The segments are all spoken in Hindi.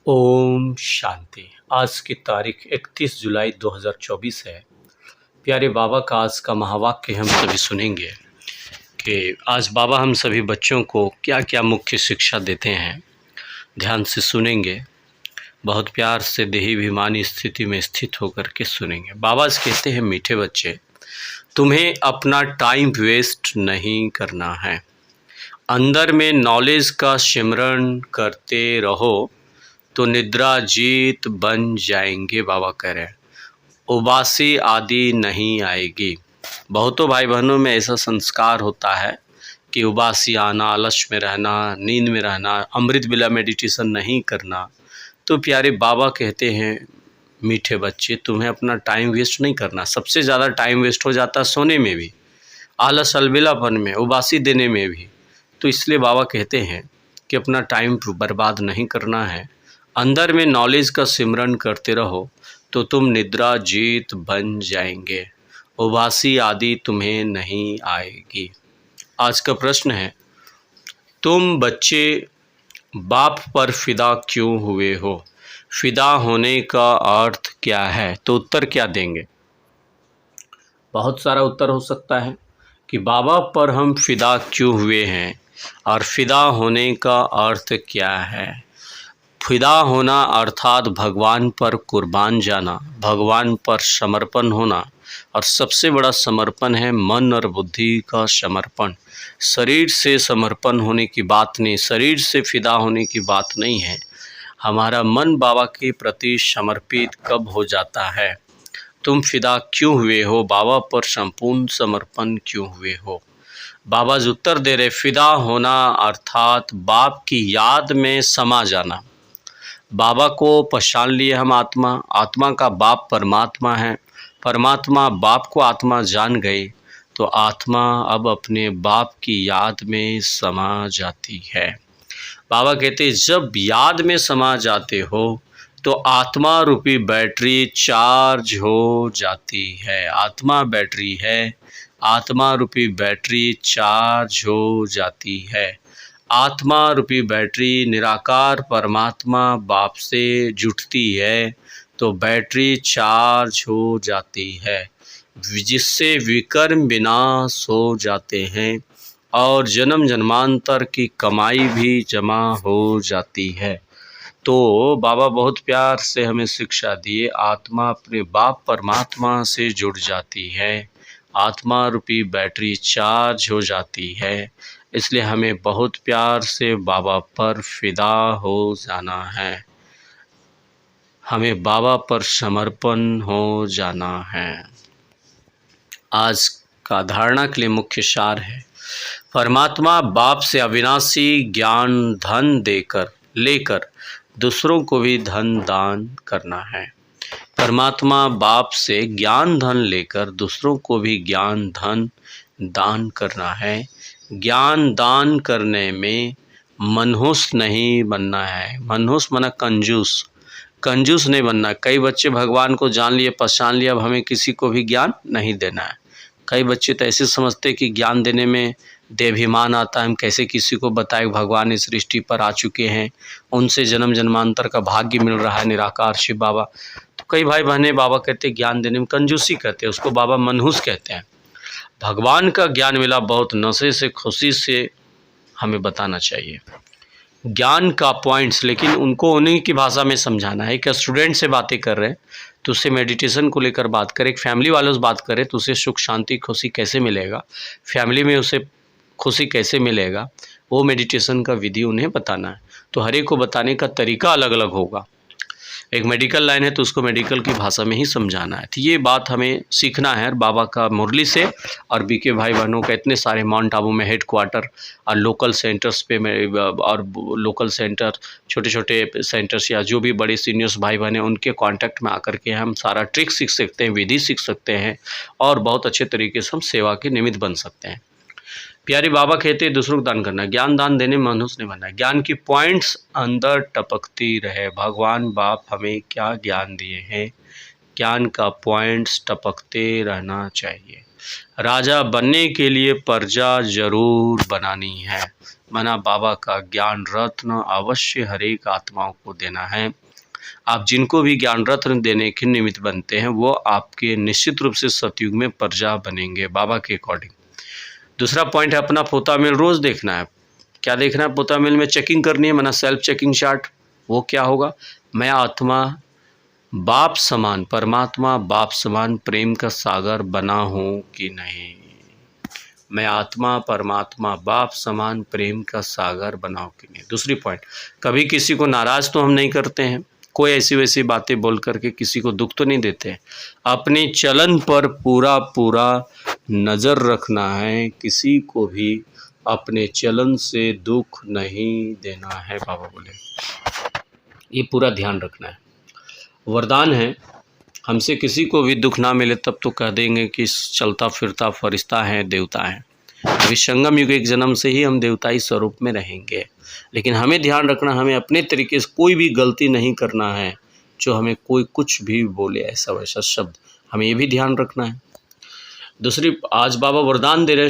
ओम शांति। आज की तारीख 31 जुलाई 2024 है। प्यारे बाबा का आज का महावाक्य हम सभी सुनेंगे कि आज बाबा हम सभी बच्चों को क्या क्या मुख्य शिक्षा देते हैं। ध्यान से सुनेंगे, बहुत प्यार से देहाभिमानी स्थिति में स्थित होकर के सुनेंगे। बाबा कहते हैं, मीठे बच्चे, तुम्हें अपना टाइम वेस्ट नहीं करना है। अंदर में नॉलेज का सिमरन करते रहो तो निद्रा जीत बन जाएंगे। बाबा कह रहे हैं उबासी आदि नहीं आएगी। बहुतों भाई बहनों में ऐसा संस्कार होता है कि उबासी आना, आलस में रहना, नींद में रहना, अमृत बिला मेडिटेशन नहीं करना। तो प्यारे बाबा कहते हैं, मीठे बच्चे, तुम्हें अपना टाइम वेस्ट नहीं करना। सबसे ज़्यादा टाइम वेस्ट हो जाता है सोने में भी, आलस अलबेलापन में, उबासी देने में भी। तो इसलिए बाबा कहते हैं कि अपना टाइम बर्बाद नहीं करना है। अंदर में नॉलेज का सिमरन करते रहो तो तुम निद्रा जीत बन जाएंगे। उबासी आदि तुम्हें नहीं आएगी। आज का प्रश्न है, तुम बच्चे बाप पर फिदा क्यों हुए हो? फिदा होने का अर्थ क्या है? तो उत्तर क्या देंगे? बहुत सारा उत्तर हो सकता है कि बाबा पर हम फिदा क्यों हुए हैं और फिदा होने का अर्थ क्या है। फिदा होना अर्थात भगवान पर कुर्बान जाना, भगवान पर समर्पण होना। और सबसे बड़ा समर्पण है मन और बुद्धि का समर्पण। शरीर से समर्पण होने की बात नहीं, शरीर से फिदा होने की बात नहीं है। हमारा मन बाबा के प्रति समर्पित कब हो जाता है? तुम फिदा क्यों हुए हो? बाबा पर संपूर्ण समर्पण क्यों हुए हो? बाबा जो उत्तर दे रहे, फिदा होना अर्थात बाप की याद में समा जाना। बाबा को पहचान लिए हम आत्मा, आत्मा का बाप परमात्मा है, परमात्मा बाप को आत्मा जान गए तो आत्मा अब अपने बाप की याद में समा जाती है। बाबा कहते, जब याद में समा जाते हो तो आत्मा रूपी बैटरी चार्ज हो जाती है। आत्मा बैटरी है, आत्मा रूपी बैटरी चार्ज हो जाती है। आत्मा रूपी बैटरी निराकार परमात्मा बाप से जुटती है तो बैटरी चार्ज हो जाती है, जिससे विकर्म विनाश हो जाते हैं और जन्म जन्मांतर की कमाई भी जमा हो जाती है। तो बाबा बहुत प्यार से हमें शिक्षा दिए, आत्मा अपने बाप परमात्मा से जुड़ जाती है, आत्मा रूपी बैटरी चार्ज हो जाती है। इसलिए हमें बहुत प्यार से बाबा पर फिदा हो जाना है, हमें बाबा पर समर्पण हो जाना है। आज का धारणा के लिए मुख्य सार है, परमात्मा बाप से अविनाशी ज्ञान धन लेकर दूसरों को भी धन दान करना है। परमात्मा बाप से ज्ञान धन लेकर दूसरों को भी ज्ञान धन दान करना है। ज्ञान दान करने में मनहूस नहीं बनना है। मनहूस माना कंजूस, कंजूस नहीं बनना। कई बच्चे भगवान को जान लिए, पहचान लिया, अब हमें किसी को भी ज्ञान नहीं देना है। कई बच्चे तो ऐसे समझते कि ज्ञान देने में देहाभिमान आता है, हम कैसे किसी को बताएं भगवान इस सृष्टि पर आ चुके हैं, उनसे जन्म जन्मांतर का भाग्य मिल रहा है, निराकार शिव बाबा। तो कई भाई बहने बाबा कहते ज्ञान देने में कंजूसी कहते हैं, उसको बाबा मनहूस कहते हैं। भगवान का ज्ञान मिला, बहुत नशे से खुशी से हमें बताना चाहिए ज्ञान का पॉइंट्स, लेकिन उनको उन्हीं की भाषा में समझाना है। कि स्टूडेंट से बातें कर रहे हैं तो उससे मेडिटेशन को लेकर बात करें, एक फैमिली वालों से बात करें तो उसे सुख शांति खुशी कैसे मिलेगा, फैमिली में उसे खुशी कैसे मिलेगा, वो मेडिटेशन का विधि उन्हें बताना है। तो हर एक को बताने का तरीका अलग अलग होगा। एक मेडिकल लाइन है तो उसको मेडिकल की भाषा में ही समझाना है। तो ये बात हमें सीखना है बाबा का मुरली से और बीके भाई बहनों का इतने सारे माउंट आबू में हेड क्वार्टर और लोकल सेंटर्स पे में और लोकल सेंटर, छोटे छोटे सेंटर्स या जो भी बड़े सीनियर्स भाई बहन हैं उनके कांटेक्ट में आकर के हम सारा ट्रिक सीख सकते हैं, विधि सीख सकते हैं और बहुत अच्छे तरीके से हम सेवा के निमित्त बन सकते हैं। प्यारे बाबा कहते हैं दूसरों को दान करना, ज्ञान दान देने में मनहूस नहीं बनना। ज्ञान की पॉइंट्स अंदर टपकती रहे, भगवान बाप हमें क्या ज्ञान दिए हैं, ज्ञान का पॉइंट्स टपकते रहना चाहिए। राजा बनने के लिए प्रजा जरूर बनानी है, माना बाबा का ज्ञान रत्न अवश्य हर एक आत्माओं को देना है। आप जिनको भी ज्ञान रत्न देने के निमित्त बनते हैं वो आपके निश्चित रूप से सतयुग में प्रजा बनेंगे बाबा के अकॉर्डिंग। दूसरा पॉइंट है अपना पोता मिल रोज़ देखना है। क्या देखना है? पोता मिल में चेकिंग करनी है, माना सेल्फ चेकिंग चार्ट। वो क्या होगा? मैं आत्मा बाप समान, परमात्मा बाप समान प्रेम का सागर बना हूँ कि नहीं। मैं आत्मा परमात्मा बाप समान प्रेम का सागर बनाऊँ कि नहीं। दूसरी पॉइंट, कभी किसी को नाराज़ तो हम नहीं करते हैं, कोई ऐसी वैसी बातें बोल करके किसी को दुख तो नहीं देते हैं। अपने चलन पर पूरा पूरा नज़र रखना है, किसी को भी अपने चलन से दुख नहीं देना है। बाबा बोले ये पूरा ध्यान रखना है। वरदान है, हमसे किसी को भी दुख ना मिले तब तो कह देंगे कि चलता फिरता फरिश्ता है, देवता है। अभी संगम युग एक जन्म से ही हम देवताई स्वरूप में रहेंगे, लेकिन हमें ध्यान रखना, हमें अपने तरीके से कोई भी गलती नहीं करना है जो हमें कोई कुछ भी बोले ऐसा वैसा शब्द, हमें ये भी ध्यान रखना है। दूसरी, आज बाबा वरदान दे रहे,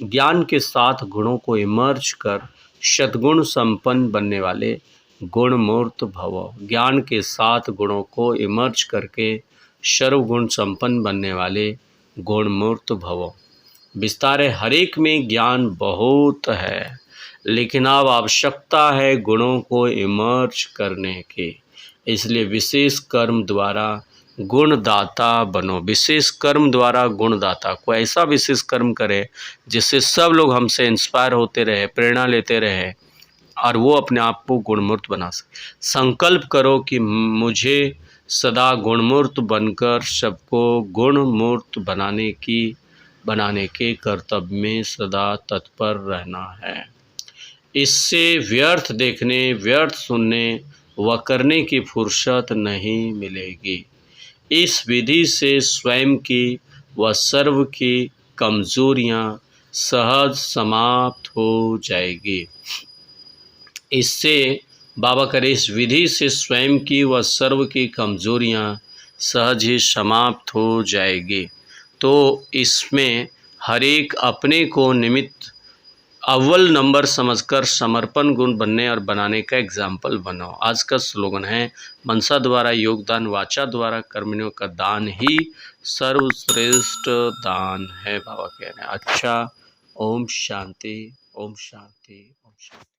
ज्ञान के साथ गुणों को इमर्ज कर सद्गुण संपन्न बनने वाले गुणमूर्त भव। ज्ञान के साथ गुणों को इमर्ज करके सर्वगुण संपन्न बनने वाले गुणमूर्त भव। विस्तार है, हर एक में ज्ञान बहुत है, लेकिन अब आवश्यकता है गुणों को इमर्ज करने की। इसलिए विशेष कर्म द्वारा गुणदाता बनो। विशेष कर्म द्वारा गुणदाता, कोई ऐसा विशेष कर्म करे जिससे सब लोग हमसे इंस्पायर होते रहे, प्रेरणा लेते रहे और वो अपने आप को गुणमूर्त बना सके। संकल्प करो कि मुझे सदा गुणमूर्त बनकर सबको गुणमूर्त बनाने के कर्तव्य में सदा तत्पर रहना है। इससे व्यर्थ देखने, व्यर्थ सुनने व करने की फुर्सत नहीं मिलेगी। इस विधि से स्वयं की व सर्व की कमजोरियां सहज समाप्त हो जाएगी। इससे बाबा करे, इस विधि से स्वयं की व सर्व की कमजोरियां सहज ही समाप्त हो जाएगी। तो इसमें हर एक अपने को निमित्त अव्वल नंबर समझकर समर्पण गुण बनने और बनाने का एग्जाम्पल बनाओ। आज का स्लोगन है, मनसा द्वारा योगदान, वाचा द्वारा कर्मणियों का दान ही सर्वश्रेष्ठ दान है। बाबा कह रहे हैं। अच्छा, ओम शांति, ओम शांति, ओम शांति।